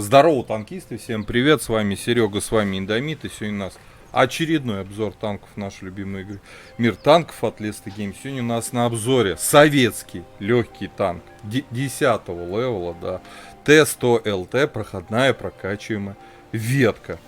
Здорово, танкисты, всем привет, с вами Серега, с вами Индомит, и сегодня у нас очередной обзор танков нашей любимой игры Мир танков от Lesta Games. Сегодня у нас на обзоре советский легкий танк 10-го левела, да, Т-100ЛТ, проходная прокачиваемая ветка.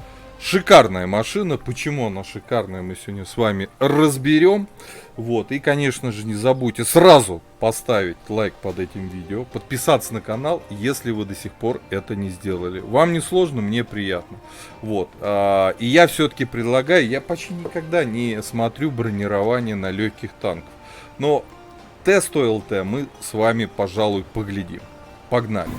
Шикарная машина. Почему она шикарная, мы сегодня с вами разберем. Вот. И, конечно же, не забудьте сразу поставить лайк под этим видео, подписаться на канал, если вы до сих пор это не сделали. Вам не сложно, мне приятно. Вот. И я все-таки предлагаю, я почти никогда не смотрю бронирование на легких танках. Но Т-100ЛТ мы с вами, пожалуй, поглядим. Погнали.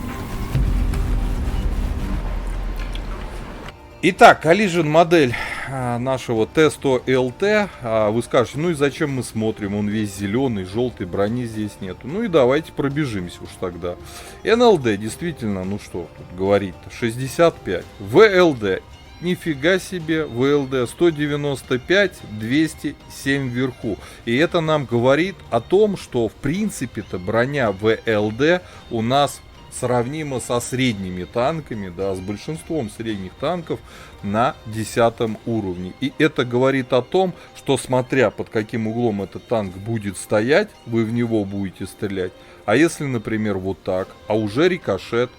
Итак, Collision модель нашего Т-100ЛТ. Вы скажете, ну и зачем мы смотрим? Он весь зеленый, желтый, брони здесь нету. Ну и давайте пробежимся уж тогда. НЛД, действительно, ну что тут говорить-то, 65. ВЛД, нифига себе, ВЛД 195, 207 вверху. И это нам говорит о том, что в принципе-то броня ВЛД у нас сравнимо со средними танками, да, с большинством средних танков на 10 уровне. И это говорит о том, что смотря под каким углом этот танк будет стоять, вы в него будете стрелять. А если, например, вот так, а уже рикошет,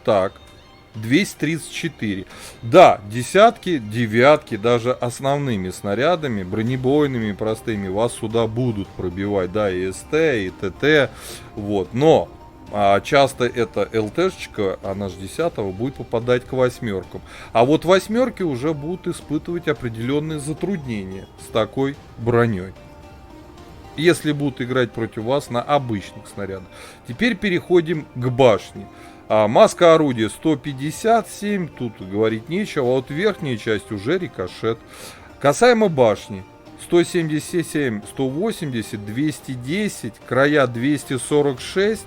так, 234. Да, десятки, девятки, даже основными снарядами, бронебойными, простыми, вас сюда будут пробивать, да, и СТ, и ТТ, вот, но часто эта ЛТшечка, она же 10-го, будет попадать к восьмеркам. А вот восьмерки уже будут испытывать определенные затруднения с такой броней, если будут играть против вас на обычных снарядах. Теперь переходим к башне. Маска орудия 157, тут говорить нечего, а вот верхняя часть уже рикошет. Касаемо башни, 177, 180, 210, края 246.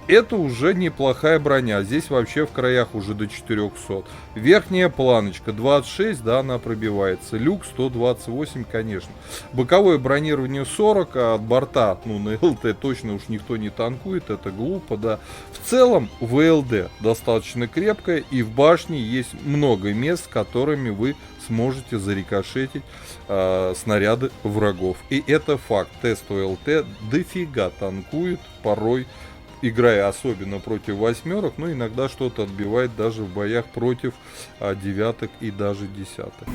Это уже неплохая броня. Здесь вообще в краях уже до 400. Верхняя планочка 26, да, она пробивается. Люк 128, конечно. Боковое бронирование 40, а от борта, ну, на ЛТ точно уж никто не танкует. Это глупо, да. В целом, ВЛД достаточно крепкая. И в башне есть много мест, которыми вы сможете зарикошетить снаряды врагов. И это факт. Т-100ЛТ дофига танкует порой, играя особенно против восьмерок, но иногда что-то отбивает даже в боях против девяток и даже десяток.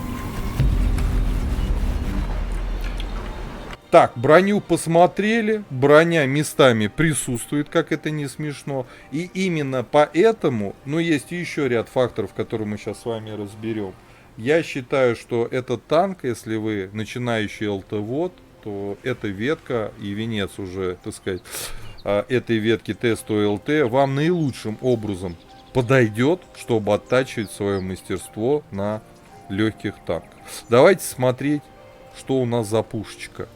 Так, броню посмотрели, броня местами присутствует, как это не смешно, и именно поэтому, ну, есть еще ряд факторов, которые мы сейчас с вами разберем. Я считаю, что этот танк, если вы начинающий ЛТ-вод, то эта ветка и венец уже, так сказать, этой ветки Т-100ЛТ вам наилучшим образом подойдет, чтобы оттачивать свое мастерство на легких танках. Давайте смотреть, что у нас за пушечка.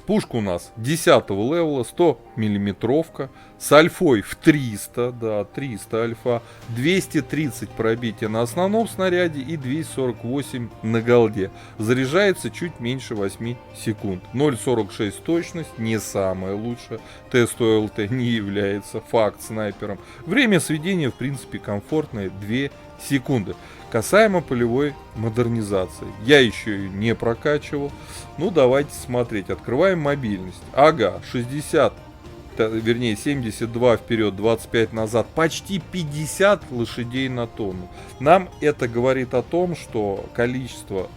Пушка у нас 10-го левела, 100 миллиметровка, с альфой в 300, да, 300 альфа, 230 пробития на основном снаряде и 248 на голде. Заряжается чуть меньше 8 секунд. 0,46 точность, не самая лучшая. Т-100ЛТ не является факт снайпером. Время сведения, в принципе, комфортное, 2 секунды. Касаемо полевой модернизации, я еще ее не прокачивал. Ну, давайте смотреть. Открываем мобильность. Ага, 60, вернее 72 вперед, 25 назад, почти 50 лошадей на тонну. Нам это говорит о том, что количество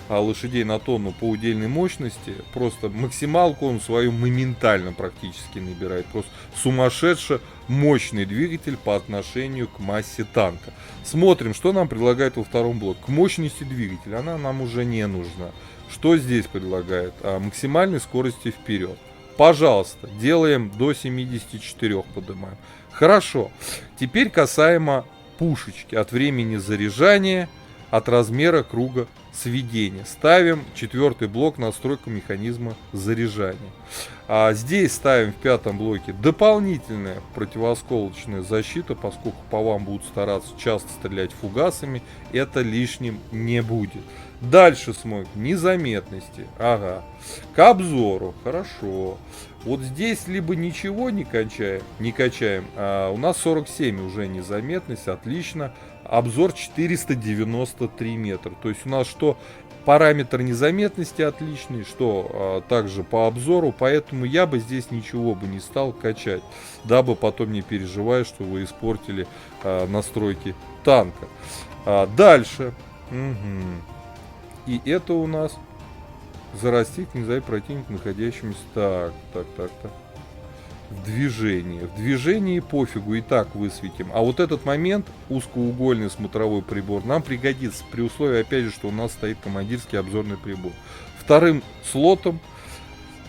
лошадей на тонну по удельной мощности, просто максималку он свою моментально практически набирает. Просто сумасшедше мощный двигатель по отношению к массе танка. Смотрим, что нам предлагает во втором блоке. К мощности двигателя она нам уже не нужна. Что здесь предлагает? Максимальной скорости вперед. Пожалуйста, делаем до 74, поднимаем. Хорошо. Теперь касаемо пушечки. От времени заряжания, от размера круга сведения. Ставим 4-й блок, настройка механизма заряжания. Здесь ставим в 5-м блоке дополнительная противоосколочная защита, поскольку по вам будут стараться часто стрелять фугасами, это лишним не будет. Дальше смотрим. Незаметности. Ага. К обзору. Хорошо. Вот здесь либо ничего не качаем. А у нас 47 уже незаметность. Отлично. Обзор 493 метра. То есть у нас что параметр незаметности отличный, что также по обзору. Поэтому я бы здесь ничего бы не стал качать. Дабы потом не переживать, что вы испортили настройки танка. Дальше. Угу. И это у нас зарастить нельзя противник, находящимся. Так. В движении. В движении пофигу, и так высветим. А вот этот момент, узкоугольный смотровой прибор, нам пригодится при условии, опять же, что у нас стоит командирский обзорный прибор. Вторым слотом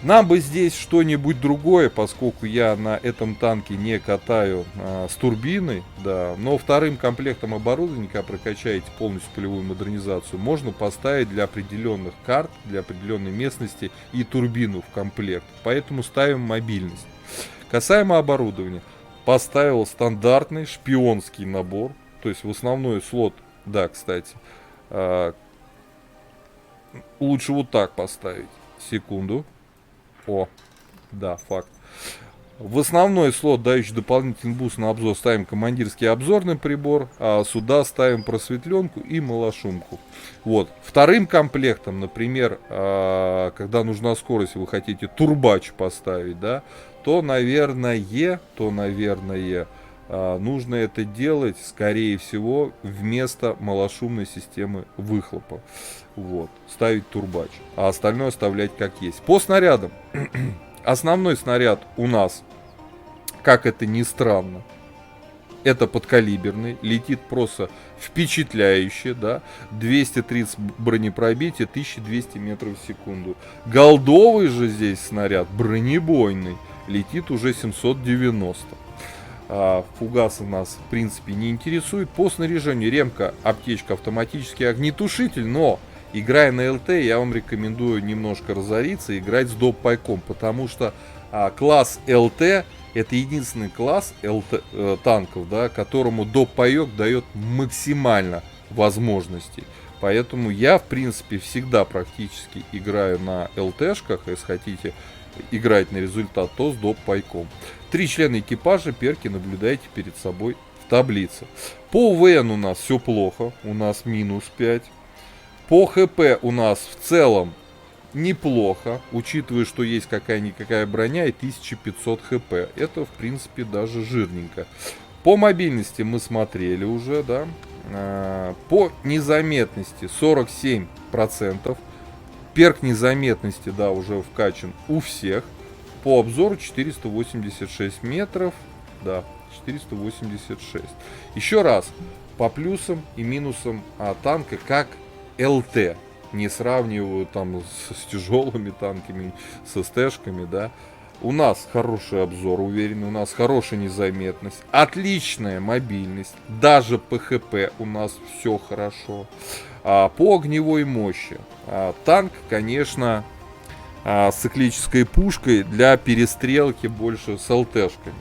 нам бы здесь что-нибудь другое, поскольку я на этом танке не катаю с турбиной, да, но вторым комплектом оборудования, когда прокачаете полностью полевую модернизацию, можно поставить для определенных карт, для определенной местности и турбину в комплект. Поэтому ставим мобильность. Касаемо оборудования, поставил стандартный шпионский набор, то есть в основной слот, да, кстати, лучше вот так поставить. Секунду. О, да, факт. В основной слот, дающий дополнительный буст на обзор, ставим командирский обзорный прибор, а сюда ставим просветленку и малошумку. Вот. Вторым комплектом, например, когда нужна скорость, вы хотите турбач поставить, да, то, наверное, нужно это делать, скорее всего, вместо малошумной системы выхлопа. Вот. Ставить турбач. А остальное оставлять как есть. По снарядам. Основной снаряд у нас, как это ни странно, это подкалиберный, летит просто впечатляюще, да, 230 бронепробития, 1200 метров в секунду. Голдовый же здесь снаряд, бронебойный, летит уже 790. Фугасы нас, в принципе, не интересует. По снаряжению ремка, аптечка, автоматический огнетушитель, но играя на ЛТ, я вам рекомендую немножко разориться и играть с доп-пайком, потому что класс ЛТ это единственный класс танков, да, которому доп-паек дает максимально возможностей. Поэтому я, в принципе, всегда практически играю на ЛТшках. Если хотите играть на результат, то с доп-пайком. 3 члена экипажа, перки наблюдаете перед собой в таблице. По УВН у нас все плохо, у нас минус 5. По ХП у нас в целом неплохо, учитывая, что есть какая-никакая броня и 1500 хп. Это, в принципе, даже жирненько. По мобильности мы смотрели уже, да. По незаметности 47%. Перк незаметности, да, уже вкачан у всех. По обзору 486 метров. Да, 486. Еще раз, по плюсам и минусам танка как ЛТ. Не сравниваю там с тяжелыми танками, с СТшками, да. У нас хороший обзор, уверен, у нас хорошая незаметность, отличная мобильность, даже по ХП у нас все хорошо. По огневой мощи танк, конечно, с циклической пушкой для перестрелки больше с ЛТшками.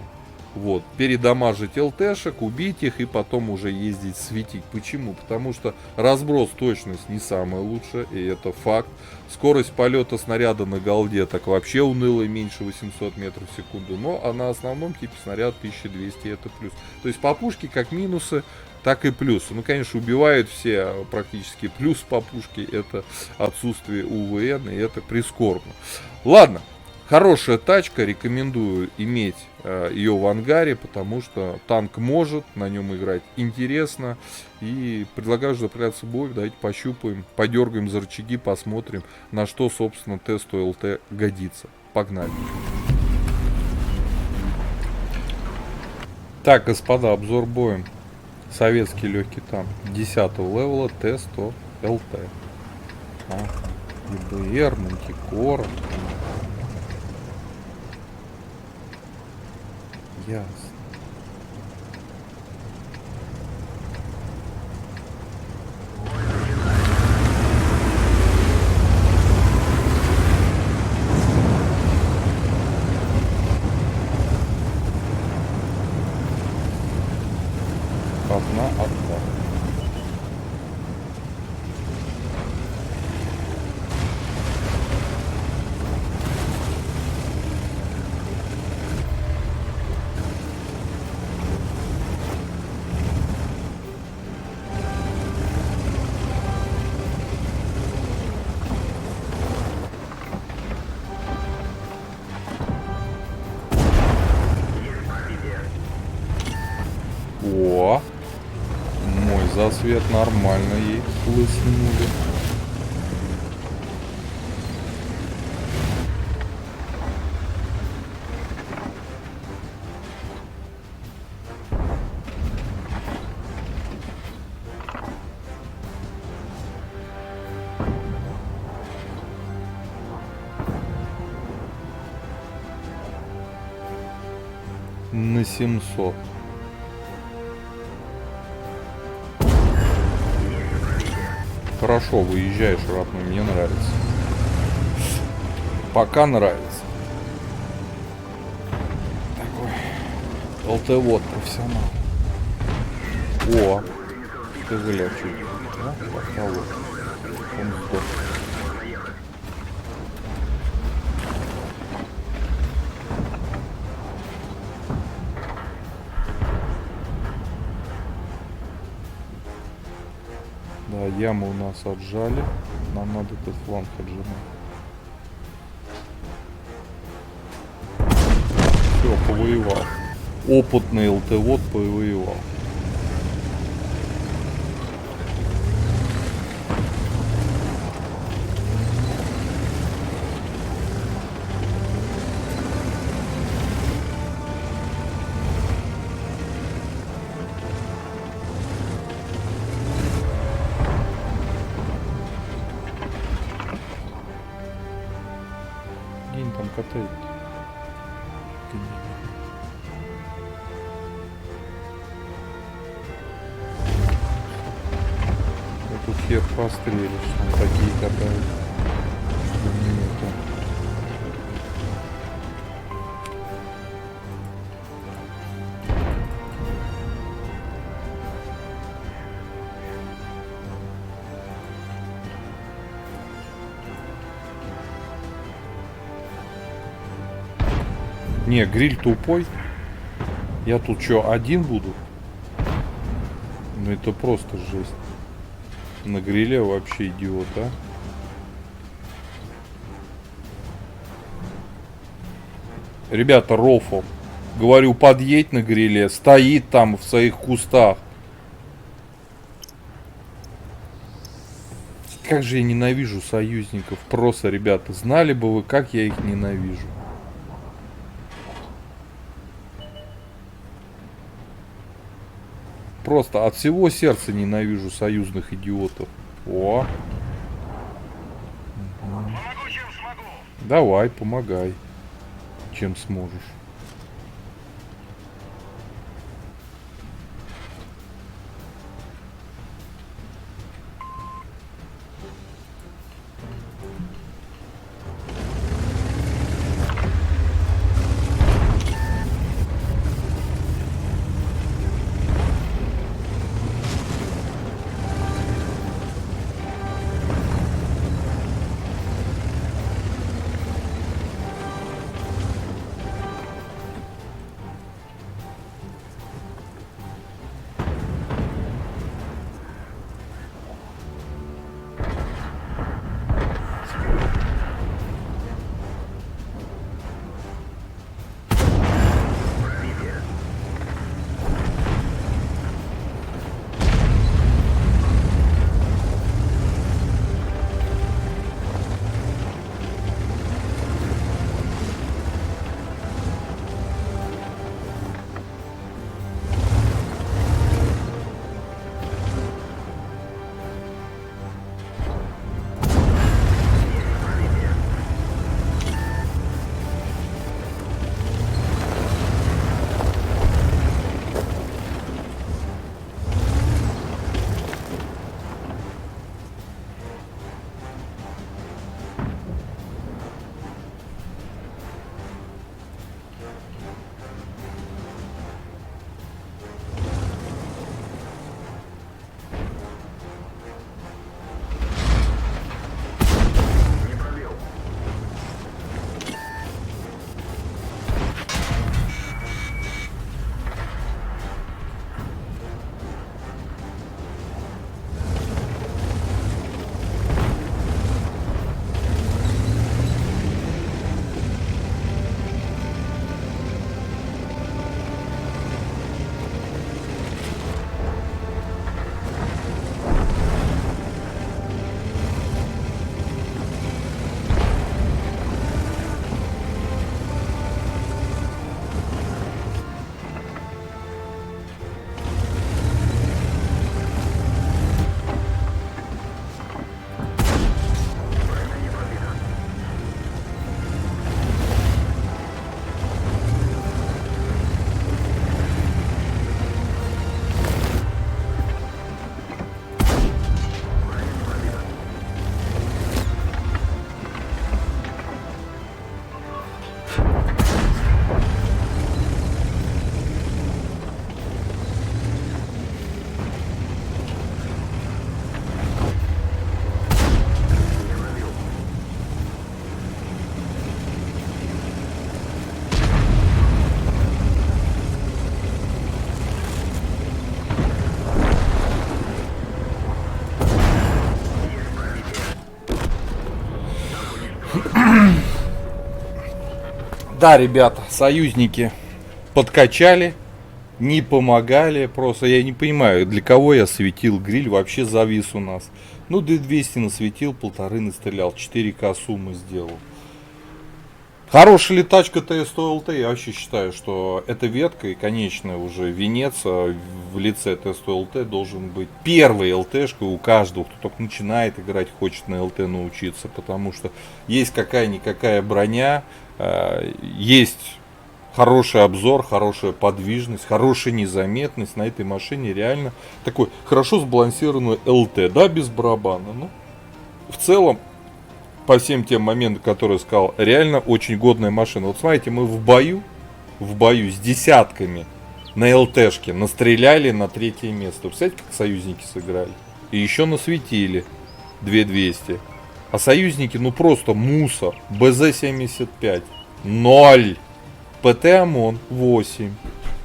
Вот, передамажить ЛТшек, убить их и потом уже ездить светить. Почему? Потому что разброс, точность не самая лучшая, и это факт. Скорость полета снаряда на голде так вообще унылая, меньше 800 метров в секунду. Но а на основном типе снаряд 1200, это плюс. То есть по пушке как минусы, так и плюсы. Ну, конечно, убивают все практически. Плюс по пушке это отсутствие УВН, и это прискорбно. Ладно. Хорошая тачка, рекомендую иметь ее в ангаре, потому что танк может, на нем играть интересно. И предлагаю заправляться в бой, давайте пощупаем, подергаем за рычаги, посмотрим, на что, собственно, тесту ЛТ годится. Погнали. Так, господа, обзор боем. Советский легкий танк 10-го левела Т-100 ЛТ. ЕБР, Мантикора. Ясно. Одна атака. ответ. Нормально ей хлыстнули. На 700. Хорошо, выезжаешь, родной, мне нравится. Пока нравится. Такой ЛТ-вот профессионал. О, ты гля, чуть. Да? Потолок. Он сдох. Да, яму у нас отжали. Нам надо этот фланг отжимать. Все, повоевал. Опытный ЛТ-вот повоевал. Где они там катают? Тут хер пострелишь, там такие катают. Не, гриль тупой. Я тут что, один буду? Ну это просто жесть. На гриле вообще идиот, а? Ребята, рофл. Говорю, подъедь на гриле. Стоит там в своих кустах. Как же я ненавижу союзников. Просто, ребята, знали бы вы, как я их ненавижу. Просто от всего сердца ненавижу союзных идиотов. О. Помогу, чем смогу. Давай, помогай. Чем сможешь. Да, ребята, союзники подкачали, не помогали. Просто я не понимаю, для кого я светил. Гриль вообще завис у нас. Ну, 200 насветил, 1,5 настрелял, 4К суммы сделал. Хорошая ли тачка Т100 ЛТ? Я вообще считаю, что эта ветка и конечная уже венец в лице Т100 ЛТ должен быть первой ЛТшкой у каждого, кто только начинает играть, хочет на ЛТ научиться. Потому что есть какая-никакая броня, есть хороший обзор, хорошая подвижность, хорошая незаметность. На этой машине реально такой хорошо сбалансированный ЛТ, да, без барабана. Ну, в целом, по всем тем моментам, которые я сказал, реально очень годная машина. Вот смотрите, мы в бою с десятками на ЛТшке настреляли на 3-е место. Представляете, как союзники сыграли? И еще насветили 2200. А союзники, ну просто мусор. БЗ-75 0. ПТ ОМОН 8.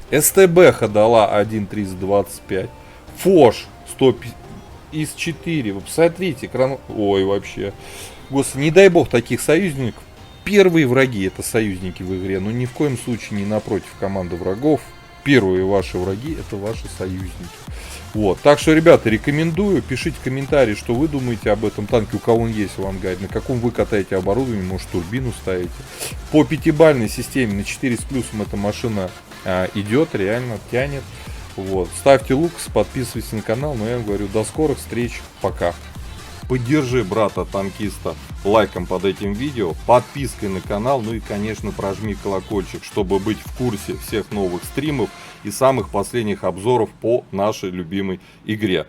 СТБ дала 1.325. Фош 150 из 4. Вы посмотрите, экран... Ой, вообще. Господи, не дай бог таких союзников. Первые враги это союзники в игре. Но ни в коем случае не напротив команды врагов. Первые ваши враги это ваши союзники. Вот. Так что, ребята, рекомендую. Пишите комментарии, что вы думаете об этом танке. У кого он есть в ангаре. На каком вы катаете оборудование. Может, турбину ставите. По 5-бальной системе на 4 с плюсом эта машина идет. Реально тянет. Вот. Ставьте лукас, подписывайтесь на канал. Но я вам говорю, до скорых встреч. Пока. Поддержи брата-танкиста лайком под этим видео, подпиской на канал, ну и, конечно, прожми колокольчик, чтобы быть в курсе всех новых стримов и самых последних обзоров по нашей любимой игре.